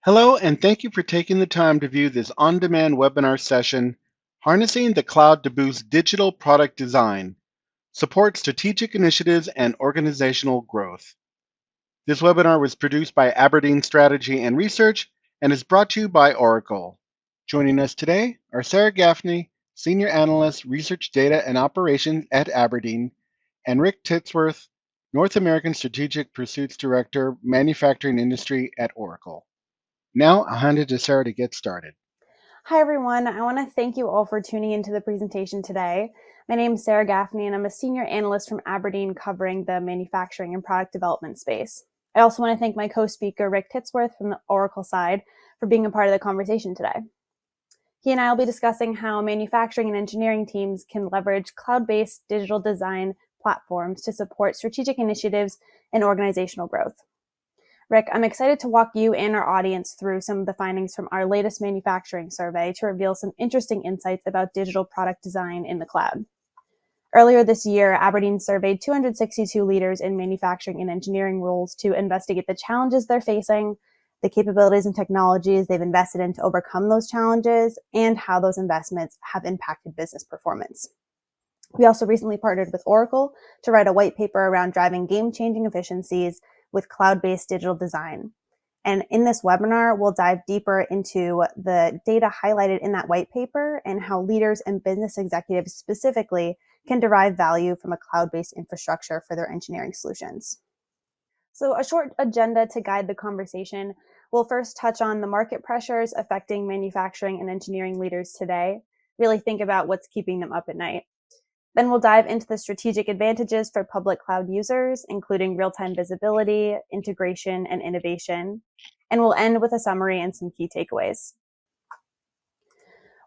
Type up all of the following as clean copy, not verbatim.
Hello, and thank you for taking the time to view this on-demand webinar session, Harnessing the Cloud to Boost Digital Product Design, Support Strategic Initiatives and Organizational Growth. This webinar was produced by Aberdeen Strategy and Research and is brought to you by Oracle. Joining us today are Sarah Gaffney, Senior Analyst, Research Data and Operations at Aberdeen, and Rick Titsworth, North American Strategic Pursuits Director, Manufacturing Industry at Oracle. Now I'll hand it to Sarah to get started. Hi, everyone. I want to thank you all for tuning into the presentation today. My name is Sarah Gaffney, and I'm a senior analyst from Aberdeen covering the manufacturing and product development space. I also want to thank my co-speaker, Rick Titsworth from the Oracle side, for being a part of the conversation today. He and I will be discussing how manufacturing and engineering teams can leverage cloud-based digital design platforms to support strategic initiatives and organizational growth. Rick, I'm excited to walk you and our audience through some of the findings from our latest manufacturing survey to reveal some interesting insights about digital product design in the cloud. Earlier this year, Aberdeen surveyed 262 leaders in manufacturing and engineering roles to investigate the challenges they're facing, the capabilities and technologies they've invested in to overcome those challenges, and how those investments have impacted business performance. We also recently partnered with Oracle to write a white paper around driving game-changing efficiencies with cloud-based digital design. And in this webinar, we'll dive deeper into the data highlighted in that white paper and how leaders and business executives specifically can derive value from a cloud-based infrastructure for their engineering solutions. So a short agenda to guide the conversation. We'll first touch on the market pressures affecting manufacturing and engineering leaders today, really think about what's keeping them up at night. Then we'll dive into the strategic advantages for public cloud users, including real-time visibility, integration, and innovation. And we'll end with a summary and some key takeaways.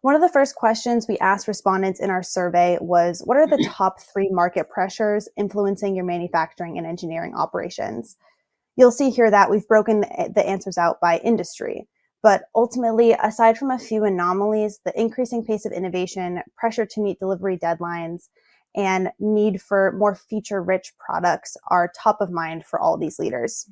One of the first questions we asked respondents in our survey was, what are the top 3 market pressures influencing your manufacturing and engineering operations? You'll see here that we've broken the answers out by industry. But ultimately, aside from a few anomalies, the increasing pace of innovation, pressure to meet delivery deadlines, and need for more feature-rich products are top of mind for all these leaders.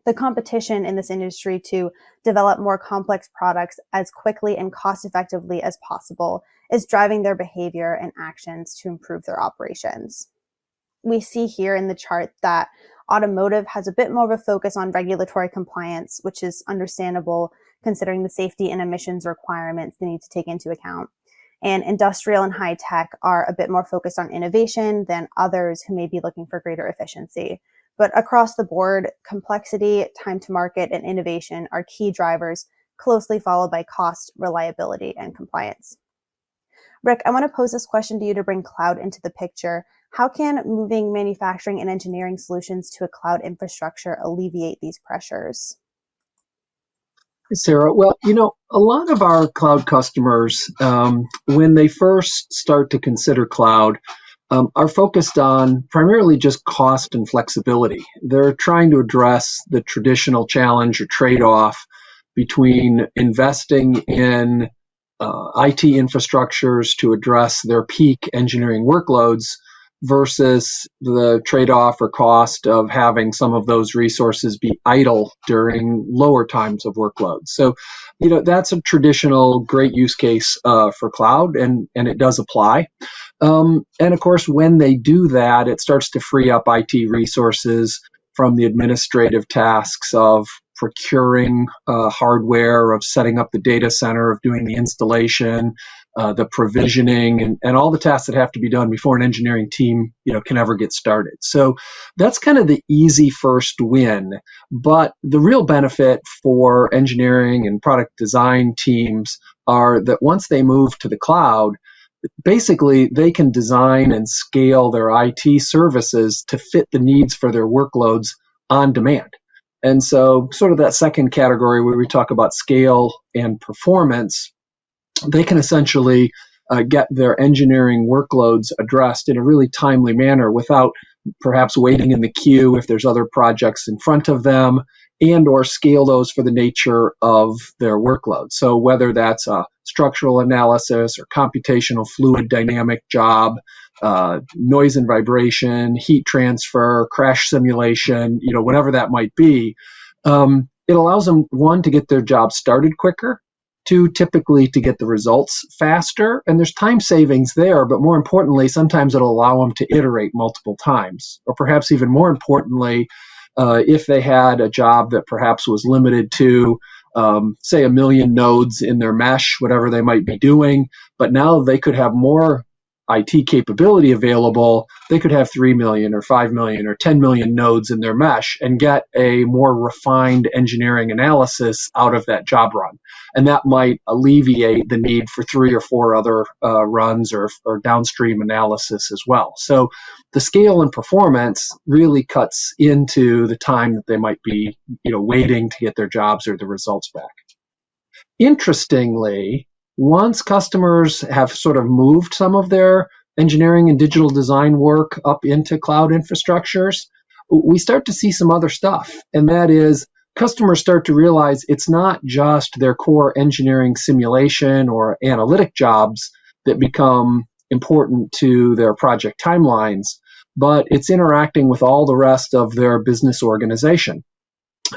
The competition in this industry to develop more complex products as quickly and cost-effectively as possible is driving their behavior and actions to improve their operations. We see here in the chart that automotive has a bit more of a focus on regulatory compliance, which is understandable considering the safety and emissions requirements they need to take into account. And industrial and high tech are a bit more focused on innovation than others who may be looking for greater efficiency. But across the board, complexity, time to market, and innovation are key drivers, closely followed by cost, reliability, and compliance. Rick, I want to pose this question to you to bring cloud into the picture. How can moving manufacturing and engineering solutions to a cloud infrastructure alleviate these pressures? Sarah, well, a lot of our cloud customers, when they first start to consider cloud, are focused on primarily just cost and flexibility. They're trying to address the traditional challenge or trade-off between investing in IT infrastructures to address their peak engineering workloads versus the trade-off or cost of having some of those resources be idle during lower times of workload. So, that's a traditional great use case for cloud, and it does apply. And of course, when they do that, it starts to free up IT resources from the administrative tasks of procuring hardware, of setting up the data center, of doing the installation, the provisioning, and all the tasks that have to be done before an engineering team, can ever get started. So that's kind of the easy first win. But the real benefit for engineering and product design teams are that once they move to the cloud, basically they can design and scale their IT services to fit the needs for their workloads on demand. And so sort of that second category where we talk about scale and performance, they can essentially get their engineering workloads addressed in a really timely manner without perhaps waiting in the queue if there's other projects in front of them, and or scale those for the nature of their workload. So whether that's a structural analysis or computational fluid dynamic job, noise and vibration, heat transfer, crash simulation, whatever that might be, it allows them, one, to get their job started quicker, two, typically to get the results faster, and there's time savings there, but more importantly, sometimes it'll allow them to iterate multiple times, or perhaps even more importantly, if they had a job that perhaps was limited to, say, 1 million nodes in their mesh, whatever they might be doing, but now they could have more IT capability available, they could have 3 million or 5 million or 10 million nodes in their mesh and get a more refined engineering analysis out of that job run. And that might alleviate the need for 3 or 4 other runs or downstream analysis as well. So the scale and performance really cuts into the time that they might be, waiting to get their jobs or the results back. Interestingly, once customers have sort of moved some of their engineering and digital design work up into cloud infrastructures, we start to see some other stuff. And that is, customers start to realize it's not just their core engineering simulation or analytic jobs that become important to their project timelines, but it's interacting with all the rest of their business organization.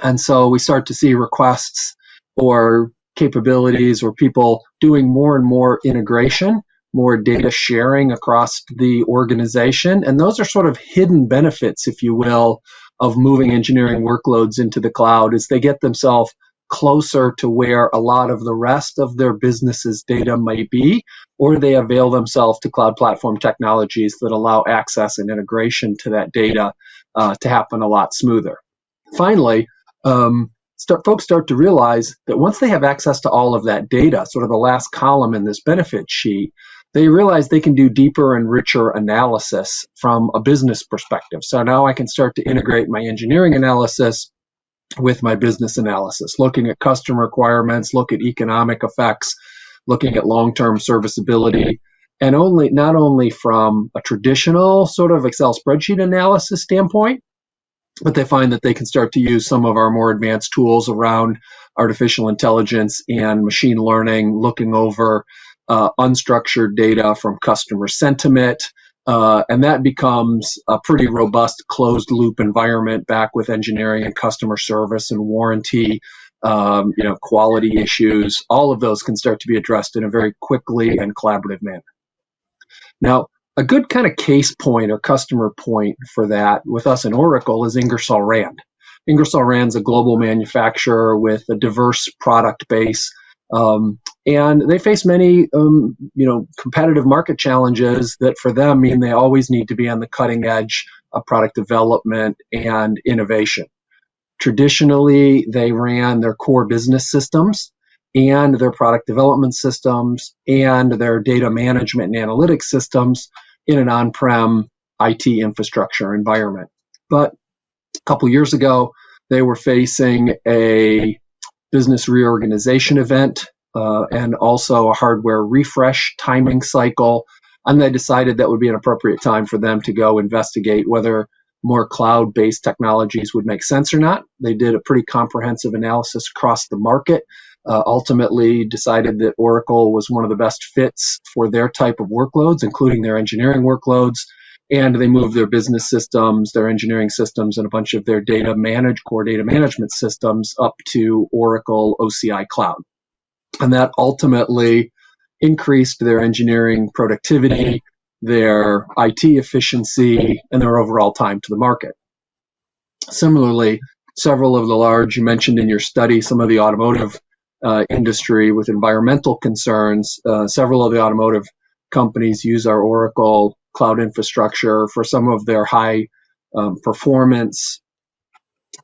And so we start to see requests or capabilities or people doing more and more integration, more data sharing across the organization. And those are sort of hidden benefits, if you will, of moving engineering workloads into the cloud as they get themselves closer to where a lot of the rest of their business's data might be, or they avail themselves to cloud platform technologies that allow access and integration to that data to happen a lot smoother. Finally, folks start to realize that once they have access to all of that data, sort of the last column in this benefit sheet, they realize they can do deeper and richer analysis from a business perspective. So now I can start to integrate my engineering analysis with my business analysis, looking at customer requirements, look at economic effects, looking at long-term serviceability, and not only from a traditional sort of Excel spreadsheet analysis standpoint, but they find that they can start to use some of our more advanced tools around artificial intelligence and machine learning, looking over unstructured data from customer sentiment, and that becomes a pretty robust closed loop environment back with engineering and customer service and warranty, quality issues. All of those can start to be addressed in a very quickly and collaborative manner. Now, a good kind of case point or customer point for that with us in Oracle is Ingersoll Rand. Ingersoll Rand's a global manufacturer with a diverse product base, and they face many, competitive market challenges that for them mean they always need to be on the cutting edge of product development and innovation. Traditionally, they ran their core business systems and their product development systems and their data management and analytics systems in an on-prem IT infrastructure environment. But a couple years ago, they were facing a business reorganization event and also a hardware refresh timing cycle, and they decided that would be an appropriate time for them to go investigate whether more cloud-based technologies would make sense or not. They did a pretty comprehensive analysis across the market, ultimately decided that Oracle was one of the best fits for their type of workloads, including their engineering workloads, and they moved their business systems, their engineering systems, and a bunch of their core data management systems up to Oracle OCI Cloud. And that ultimately increased their engineering productivity, their IT efficiency, and their overall time to the market. Similarly, several of the large, you mentioned in your study, some of the automotive industry with environmental concerns, several of the automotive companies use our Oracle cloud infrastructure for some of their high performance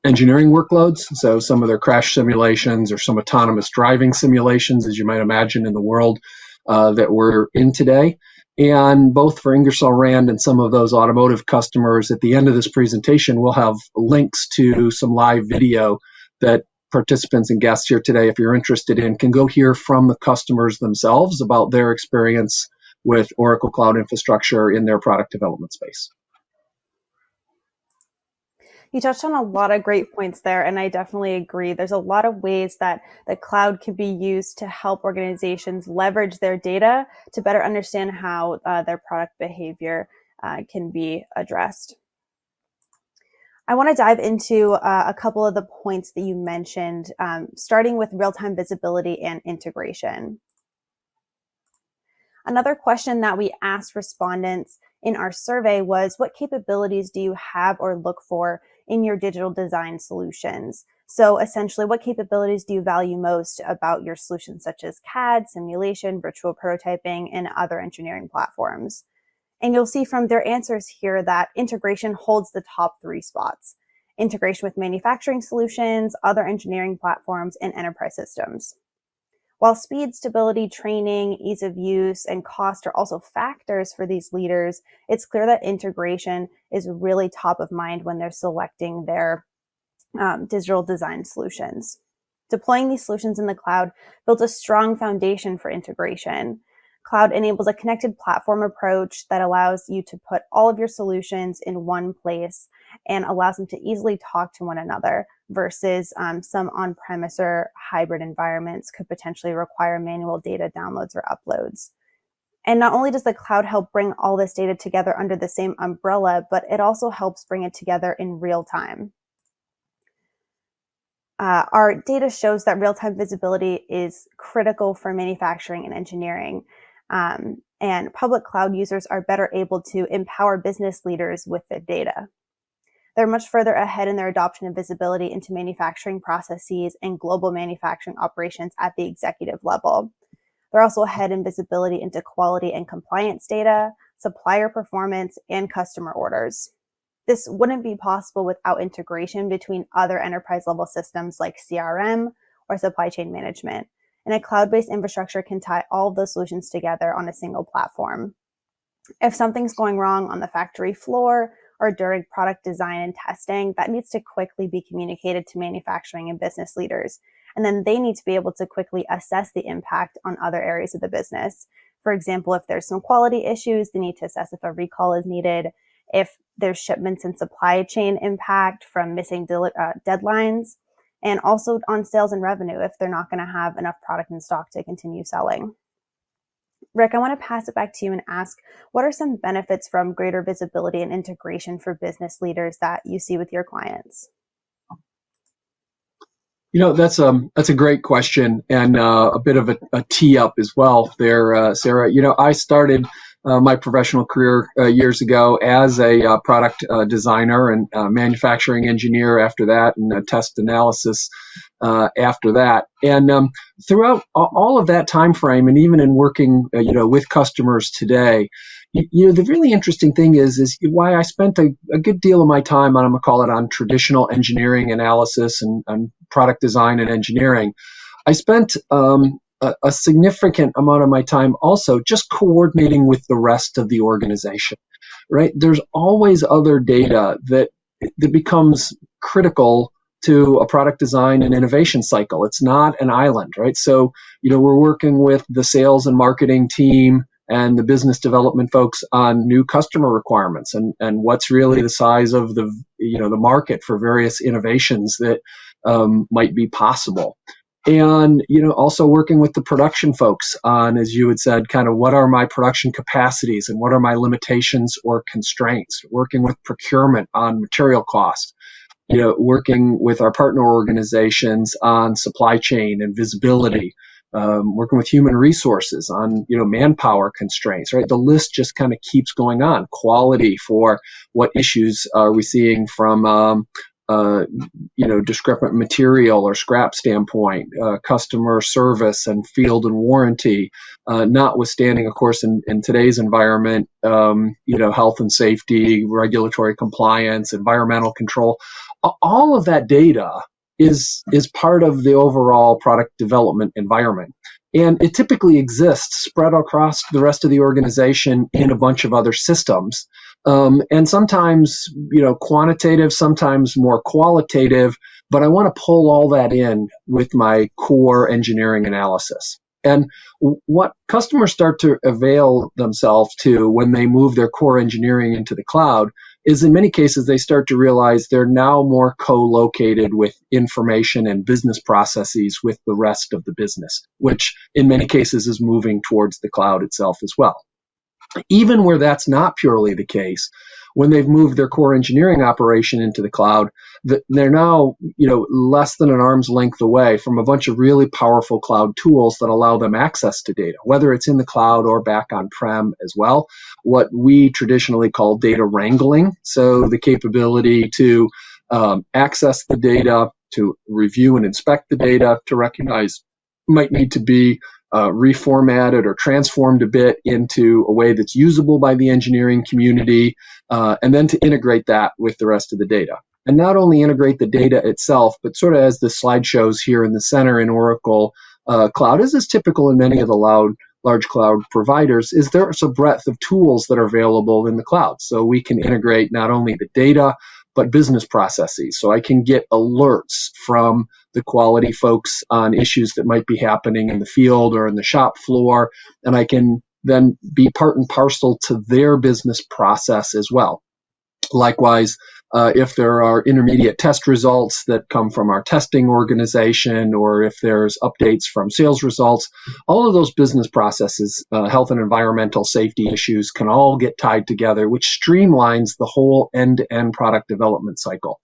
engineering workloads. So some of their crash simulations or some autonomous driving simulations, as you might imagine in the world that we're in today. And both for Ingersoll Rand and some of those automotive customers, at the end of this presentation, we'll have links to some live video that participants and guests here today, if you're interested in, can go hear from the customers themselves about their experience with Oracle Cloud Infrastructure in their product development space. You touched on a lot of great points there, and I definitely agree. There's a lot of ways that the cloud can be used to help organizations leverage their data to better understand how their product behavior can be addressed. I want to dive into a couple of the points that you mentioned, starting with real-time visibility and integration. Another question that we asked respondents in our survey was, what capabilities do you have or look for in your digital design solutions? So essentially, what capabilities do you value most about your solutions, such as CAD, simulation, virtual prototyping, and other engineering platforms? And you'll see from their answers here that integration holds the top 3 spots: integration with manufacturing solutions, other engineering platforms, and enterprise systems. While speed, stability, training, ease of use, and cost are also factors for these leaders, it's clear that integration is really top of mind when they're selecting their digital design solutions. Deploying these solutions in the cloud builds a strong foundation for integration. Cloud enables a connected platform approach that allows you to put all of your solutions in one place and allows them to easily talk to one another, versus some on-premise or hybrid environments could potentially require manual data downloads or uploads. And not only does the cloud help bring all this data together under the same umbrella, but it also helps bring it together in real time. Our data shows that real-time visibility is critical for manufacturing and engineering. And public cloud users are better able to empower business leaders with the data. They're much further ahead in their adoption of visibility into manufacturing processes and global manufacturing operations at the executive level. They're also ahead in visibility into quality and compliance data, supplier performance, and customer orders. This wouldn't be possible without integration between other enterprise level systems like CRM or supply chain management. And a cloud-based infrastructure can tie all of those solutions together on a single platform. If something's going wrong on the factory floor or during product design and testing, that needs to quickly be communicated to manufacturing and business leaders. And then they need to be able to quickly assess the impact on other areas of the business. For example, if there's some quality issues, they need to assess if a recall is needed. If there's shipments and supply chain impact from missing deadlines, and also on sales and revenue if they're not going to have enough product in stock to continue selling. Rick, I want to pass it back to you and ask, what are some benefits from greater visibility and integration for business leaders that you see with your clients? That's a great question, and a bit of a tee up as well there, Sarah. I started my professional career years ago as a product designer and manufacturing engineer after that, and test analysis after that. And throughout all of that time frame, and even in working with customers today, the really interesting thing is why I spent a good deal of my time on, I'm going to call it, on traditional engineering analysis and product design and engineering. I spent a significant amount of my time also just coordinating with the rest of the organization, right? There's always other data that becomes critical to a product design and innovation cycle. It's not an island, right? So, we're working with the sales and marketing team and the business development folks on new customer requirements and what's really the size of the market for various innovations that might be possible. And, also working with the production folks on, as you had said, kind of what are my production capacities and what are my limitations or constraints, working with procurement on material cost, working with our partner organizations on supply chain and visibility, working with human resources on, manpower constraints, right? The list just kind of keeps going on. Quality for what issues are we seeing from, discrepant material or scrap standpoint, customer service and field and warranty, notwithstanding, of course, in today's environment, health and safety, regulatory compliance, environmental control. All of that data is part of the overall product development environment. And it typically exists spread across the rest of the organization in a bunch of other systems. And sometimes, quantitative, sometimes more qualitative, but I want to pull all that in with my core engineering analysis. And what customers start to avail themselves to when they move their core engineering into the cloud is, in many cases, they start to realize they're now more co-located with information and business processes with the rest of the business, which in many cases is moving towards the cloud itself as well. Even where that's not purely the case, when they've moved their core engineering operation into the cloud, they're now, less than an arm's length away from a bunch of really powerful cloud tools that allow them access to data, whether it's in the cloud or back on-prem as well. What we traditionally call data wrangling. So the capability to access the data, to review and inspect the data, to recognize might need to be reformatted or transformed a bit into a way that's usable by the engineering community, and then to integrate that with the rest of the data. And not only integrate the data itself, but sort of as the slide shows here in the center in Oracle Cloud, as is typical in many of the large cloud providers, is there's a breadth of tools that are available in the cloud. So we can integrate not only the data, but business processes. So I can get alerts from the quality folks on issues that might be happening in the field or in the shop floor, and I can then be part and parcel to their business process as well. Likewise, if there are intermediate test results that come from our testing organization, or if there's updates from sales results, all of those business processes, health and environmental safety issues, can all get tied together, which streamlines the whole end-to-end product development cycle.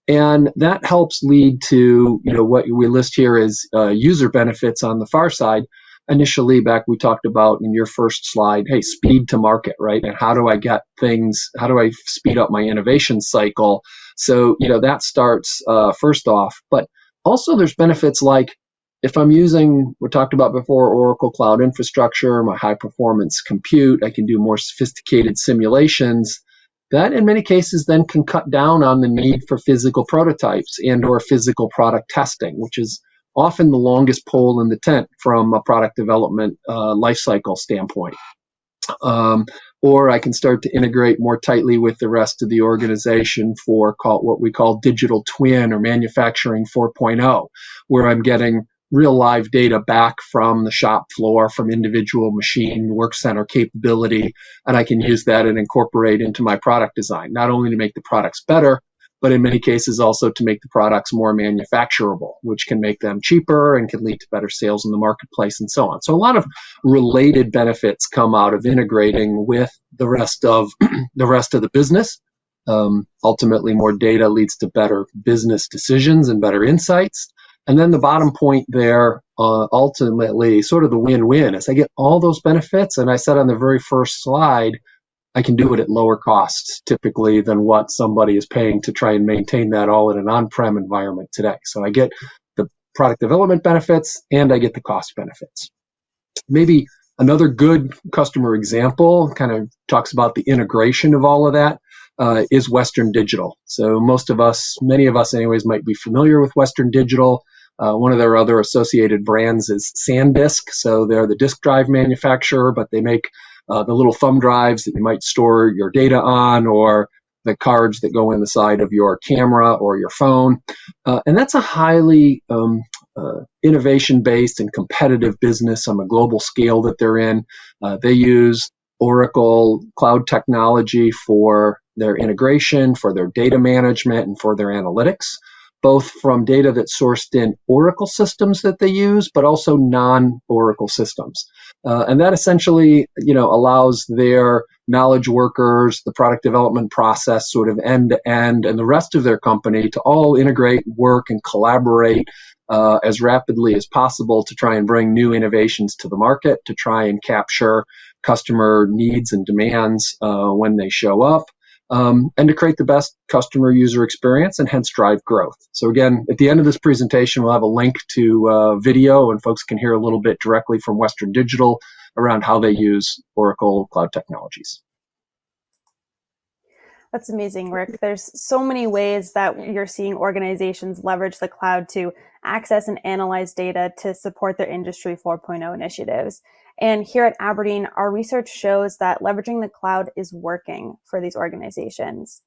And that helps lead to, what we list here as user benefits on the far side. Initially, back we talked about in your first slide, hey, speed to market, right? And how do I speed up my innovation cycle? So, that starts first off. But also there's benefits like, if I'm using, we talked about before, Oracle Cloud Infrastructure, my high performance compute, I can do more sophisticated simulations. That in many cases then can cut down on the need for physical prototypes and or physical product testing, which is often the longest pole in the tent from a product development lifecycle standpoint. Or I can start to integrate more tightly with the rest of the organization for what we call digital twin or manufacturing 4.0, where I'm getting real live data back from the shop floor, from individual machine work center capability, and I can use that and incorporate into my product design, not only to make the products better, but in many cases also to make the products more manufacturable, which can make them cheaper and can lead to better sales in the marketplace and so on. So a lot of related benefits come out of integrating with the rest of the business. Ultimately, more data leads to better business decisions and better insights. And then the bottom point there, ultimately, sort of the win-win, is I get all those benefits, and I said on the very first slide, I can do it at lower costs typically than what somebody is paying to try and maintain that all in an on-prem environment today. So I get the product development benefits and I get the cost benefits. Maybe another good customer example kind of talks about the integration of all of that is Western Digital. So many of us anyways, might be familiar with Western Digital. One of their other associated brands is SanDisk. So they're the disk drive manufacturer, but they make the little thumb drives that you might store your data on, or the cards that go in the side of your camera or your phone. And that's a highly innovation-based and competitive business on a global scale that they're in. They use Oracle Cloud technology for their integration, for their data management, and for their analytics, both from data that's sourced in Oracle systems that they use, but also non-Oracle systems. And that essentially, allows their knowledge workers, the product development process sort of end to end, and the rest of their company to all integrate, work, and collaborate as rapidly as possible to try and bring new innovations to the market, to try and capture customer needs and demands when they show up. And to create the best customer user experience and hence drive growth. So again, at the end of this presentation, we'll have a link to video, and folks can hear a little bit directly from Western Digital around how they use Oracle Cloud technologies. That's amazing, Rick. There's so many ways that you're seeing organizations leverage the cloud to access and analyze data to support their Industry 4.0 initiatives. And here at Aberdeen, our research shows that leveraging the cloud is working for these organizations.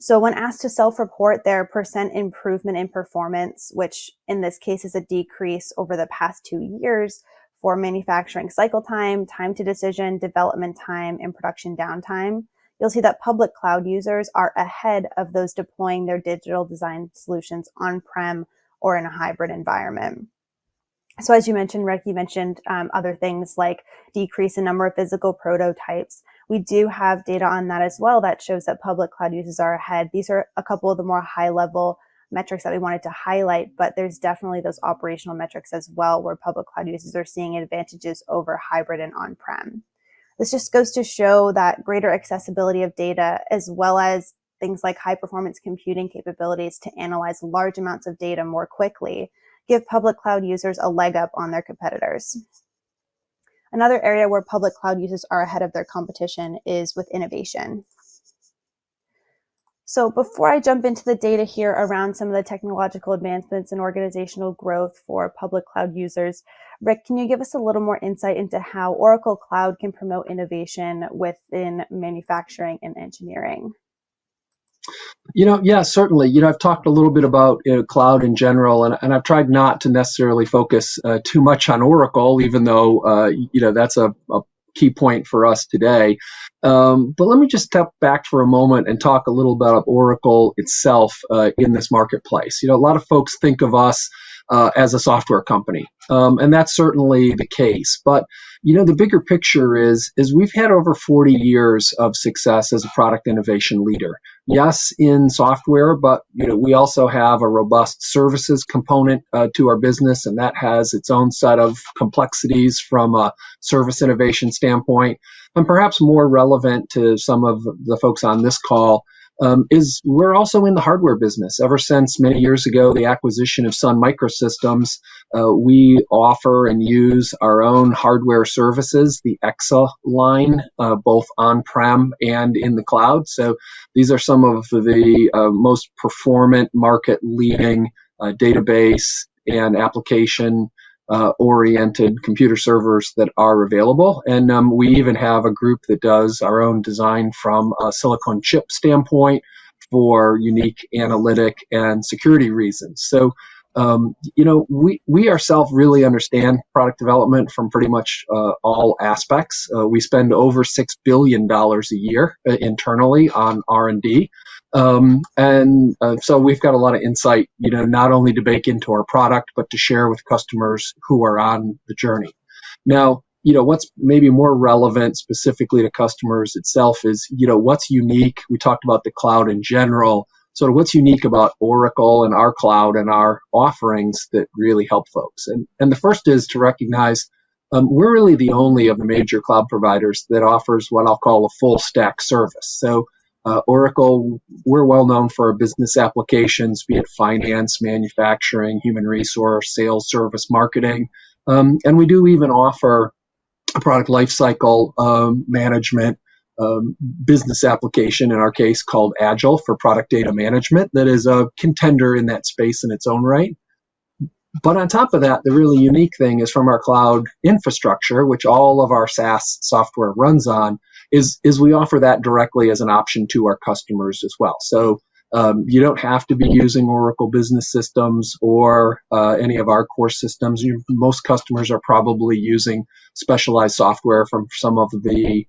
So when asked to self-report their percent improvement in performance, which in this case is a decrease over the past 2 years for manufacturing cycle time, time to decision, development time, and production downtime, you'll see that public cloud users are ahead of those deploying their digital design solutions on-prem or in a hybrid environment. So as you mentioned, Rick, you mentioned other things like decrease in number of physical prototypes, We do have data on that as well that shows that public cloud users are ahead. These are a couple of the more high-level metrics that we wanted to highlight, but there's definitely those operational metrics as well where public cloud users are seeing advantages over hybrid and on-prem. This just goes to show that greater accessibility of data, as well as things like high performance computing capabilities to analyze large amounts of data more quickly, give public cloud users a leg up on their competitors. Another area where public cloud users are ahead of their competition is with innovation. So before I jump into the data here around some of the technological advancements and organizational growth for public cloud users, Rick, can you give us a little more insight into how Oracle Cloud can promote innovation within manufacturing and engineering? Yeah, certainly. I've talked a little bit about cloud in general, and I've tried not to necessarily focus too much on Oracle, even though that's a key point for us today. But let me just step back for a moment and talk a little about Oracle itself in this marketplace. A lot of folks think of us as a software company, and that's certainly the case. But the bigger picture is we've had over 40 years of success as a product innovation leader. Yes, in software, but we also have a robust services component to our business, and that has its own set of complexities from a service innovation standpoint. And perhaps more relevant to some of the folks on this call is we're also in the hardware business. Ever since many years ago, the acquisition of Sun Microsystems, we offer and use our own hardware services, the EXA line, both on-prem and in the cloud. So these are some of the most performant, market-leading database and application oriented computer servers that are available. And we even have a group that does our own design from a silicon chip standpoint for unique analytic and security reasons. So, we ourselves really understand product development from pretty much all aspects. We spend over $6 billion a year internally on R&D. So we've got a lot of insight, not only to bake into our product, but to share with customers who are on the journey. Now, what's maybe more relevant specifically to customers itself is, what's unique. We talked about the cloud in general. Sort of what's unique about Oracle and our cloud and our offerings that really help folks. And the first is to recognize we're really the only of the major cloud providers that offers what I'll call a full stack service. So Oracle, we're well known for our business applications, be it finance, manufacturing, human resource, sales, service, marketing. And we do even offer a product lifecycle management business application, in our case called Agile for product data management, that is a contender in that space in its own right. But on top of that, the really unique thing is from our cloud infrastructure, which all of our SaaS software runs on, is we offer that directly as an option to our customers as well. So you don't have to be using Oracle Business Systems or any of our core systems. Most customers are probably using specialized software from some of the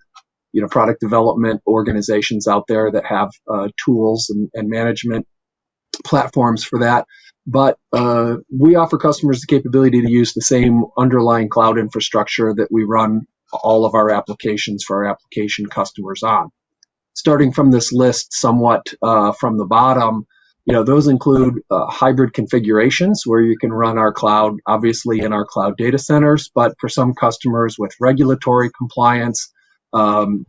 product development organizations out there that have tools and management platforms for that. But we offer customers the capability to use the same underlying cloud infrastructure that we run all of our applications for our application customers on. Starting from this list somewhat from the bottom, those include hybrid configurations where you can run our cloud, obviously in our cloud data centers, but for some customers with regulatory compliance,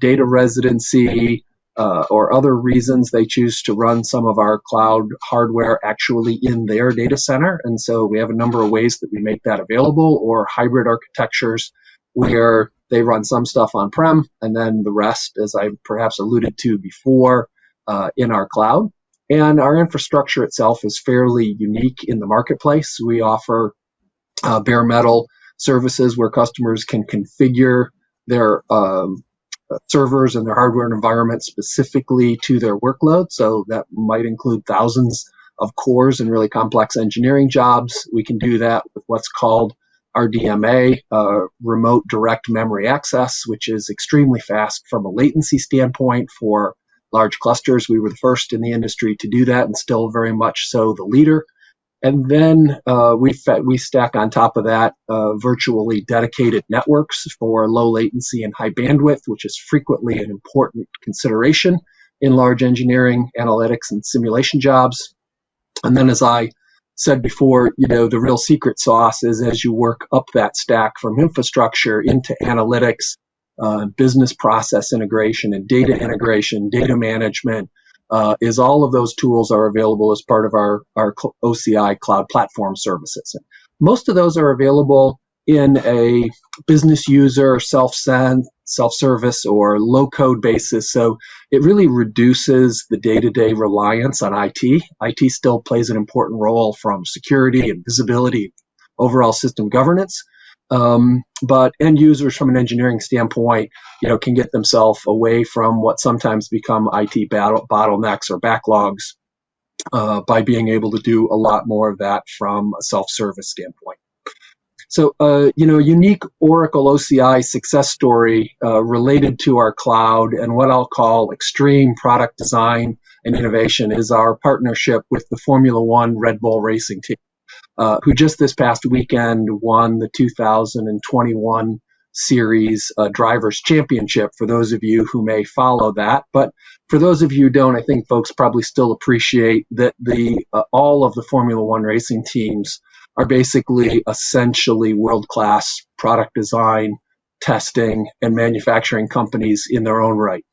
data residency, or other reasons, they choose to run some of our cloud hardware actually in their data center. And so we have a number of ways that we make that available, or hybrid architectures where they run some stuff on-prem and then the rest, as I perhaps alluded to before, in our cloud. And our infrastructure itself is fairly unique in the marketplace. We offer bare metal services where customers can configure their servers and their hardware environment specifically to their workload. So that might include thousands of cores and really complex engineering jobs. We can do that with what's called RDMA, remote direct memory access, which is extremely fast from a latency standpoint for large clusters. We were the first in the industry to do that and still very much so the leader. And then we stack on top of that virtually dedicated networks for low latency and high bandwidth, which is frequently an important consideration in large engineering, analytics, and simulation jobs. And then, as I said before, the real secret sauce is as you work up that stack from infrastructure into analytics, business process integration, and data integration, data management, is all of those tools are available as part of our OCI cloud platform services. And most of those are available in a business user, self-service, or low-code basis. So it really reduces the day-to-day reliance on IT. IT still plays an important role from security and visibility, overall system governance. But end users from an engineering standpoint, can get themselves away from what sometimes become IT bottlenecks or backlogs by being able to do a lot more of that from a self-service standpoint. So, a unique Oracle OCI success story related to our cloud and what I'll call extreme product design and innovation is our partnership with the Formula One Red Bull racing team, who just this past weekend won the 2021 Series Drivers' Championship, for those of you who may follow that. But for those of you who don't, I think folks probably still appreciate that all of the Formula One racing teams are basically essentially world-class product design, testing, and manufacturing companies in their own right,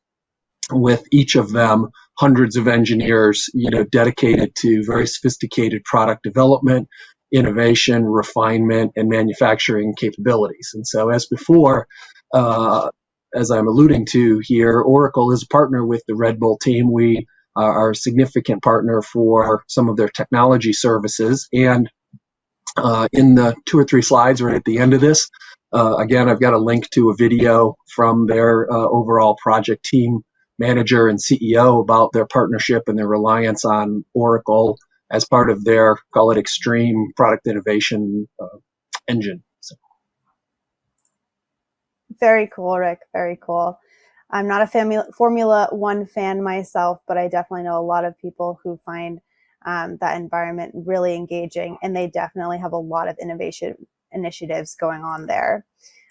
with each of them hundreds of engineers, dedicated to very sophisticated product development, innovation, refinement, and manufacturing capabilities. And so, as before, as I'm alluding to here, Oracle is a partner with the Red Bull team. We are a significant partner for some of their technology services. And in the 2 or 3 slides right at the end of this, again, I've got a link to a video from their overall project team manager and CEO about their partnership and their reliance on Oracle as part of their, call it, extreme product innovation engine. So. Very cool, Rick. Very cool. I'm not a Formula One fan myself, but I definitely know a lot of people who find that environment really engaging, and they definitely have a lot of innovation initiatives going on there.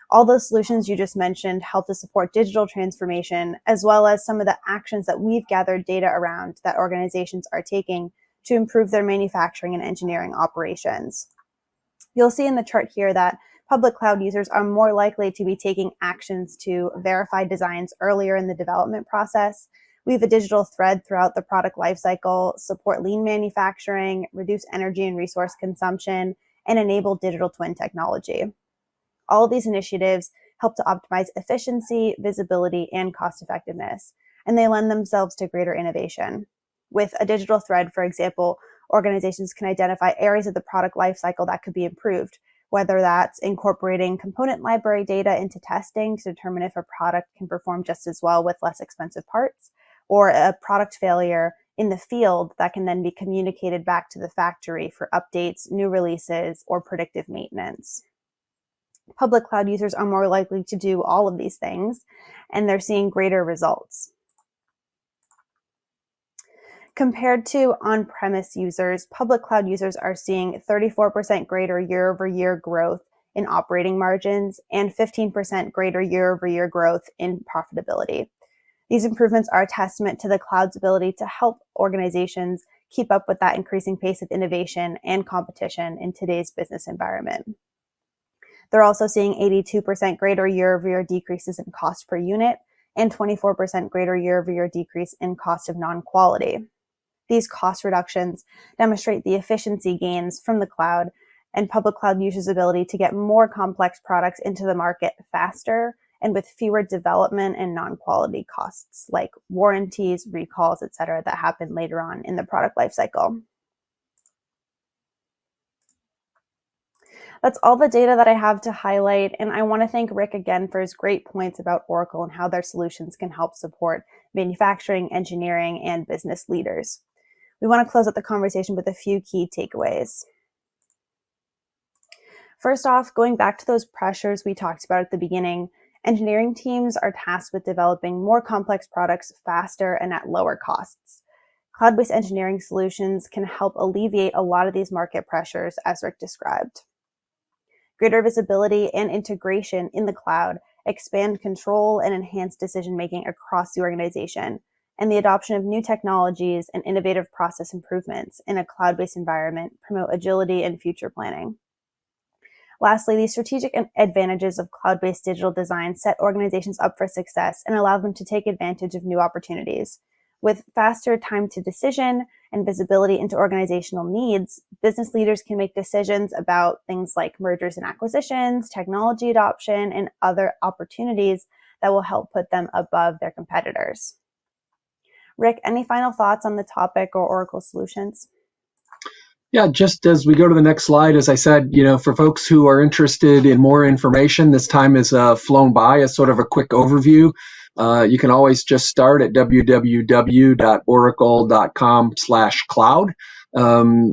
All those solutions you just mentioned help to support digital transformation, as well as some of the actions that we've gathered data around that organizations are taking to improve their manufacturing and engineering operations. You'll see in the chart here that public cloud users are more likely to be taking actions to verify designs earlier in the development process. We have a digital thread throughout the product lifecycle, support lean manufacturing, reduce energy and resource consumption, and enable digital twin technology. All of these initiatives help to optimize efficiency, visibility, and cost effectiveness, and they lend themselves to greater innovation. With a digital thread, for example, organizations can identify areas of the product lifecycle that could be improved, whether that's incorporating component library data into testing to determine if a product can perform just as well with less expensive parts, or a product failure in the field that can then be communicated back to the factory for updates, new releases, or predictive maintenance. Public cloud users are more likely to do all of these things, and they're seeing greater results. Compared to on-premise users, public cloud users are seeing 34% greater year-over-year growth in operating margins and 15% greater year-over-year growth in profitability. These improvements are a testament to the cloud's ability to help organizations keep up with that increasing pace of innovation and competition in today's business environment. They're also seeing 82% greater year-over-year decreases in cost per unit and 24% greater year-over-year decrease in cost of non-quality. These cost reductions demonstrate the efficiency gains from the cloud and public cloud users' ability to get more complex products into the market faster and with fewer development and non-quality costs like warranties, recalls, etc., that happen later on in the product lifecycle. That's all the data that I have to highlight, and I want to thank Rick again for his great points about Oracle and how their solutions can help support manufacturing, engineering, and business leaders. We want to close out the conversation with a few key takeaways. First off, going back to those pressures we talked about at the beginning, engineering teams are tasked with developing more complex products faster and at lower costs. Cloud-based engineering solutions can help alleviate a lot of these market pressures, as Rick described. Greater visibility and integration in the cloud expand control and enhance decision-making across the organization, and the adoption of new technologies and innovative process improvements in a cloud-based environment promote agility and future planning. Lastly, these strategic advantages of cloud-based digital design set organizations up for success and allow them to take advantage of new opportunities. With faster time to decision and visibility into organizational needs, business leaders can make decisions about things like mergers and acquisitions, technology adoption, and other opportunities that will help put them above their competitors. Rick, any final thoughts on the topic or Oracle solutions? Yeah, just as we go to the next slide, as I said, for folks who are interested in more information, this time has flown by as sort of a quick overview. You can always just start at www.oracle.com/cloud.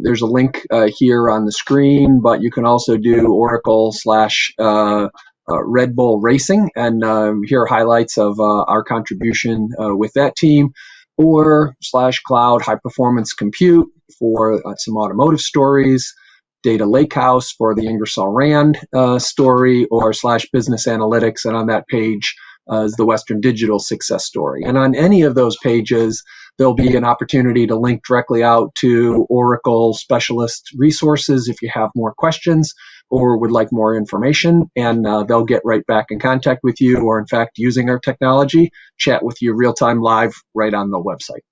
There's a link here on the screen, but you can also do Oracle/Red Bull Racing, and here are highlights of our contribution with that team, or /cloud high performance compute for some automotive stories, Data Lakehouse for the Ingersoll Rand story, or /business analytics. And on that page is the Western Digital success story. And on any of those pages, there'll be an opportunity to link directly out to Oracle specialist resources if you have more questions or would like more information, and they'll get right back in contact with you, or in fact, using our technology, chat with you real-time live right on the website.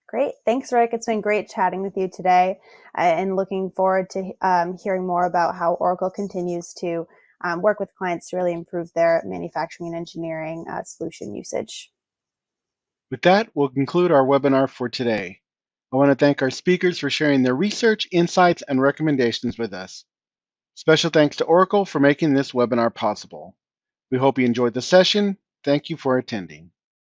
Great. Thanks, Rick. It's been great chatting with you today, and looking forward to hearing more about how Oracle continues to work with clients to really improve their manufacturing and engineering solution usage. With that, we'll conclude our webinar for today. I want to thank our speakers for sharing their research, insights, and recommendations with us. Special thanks to Oracle for making this webinar possible. We hope you enjoyed the session. Thank you for attending.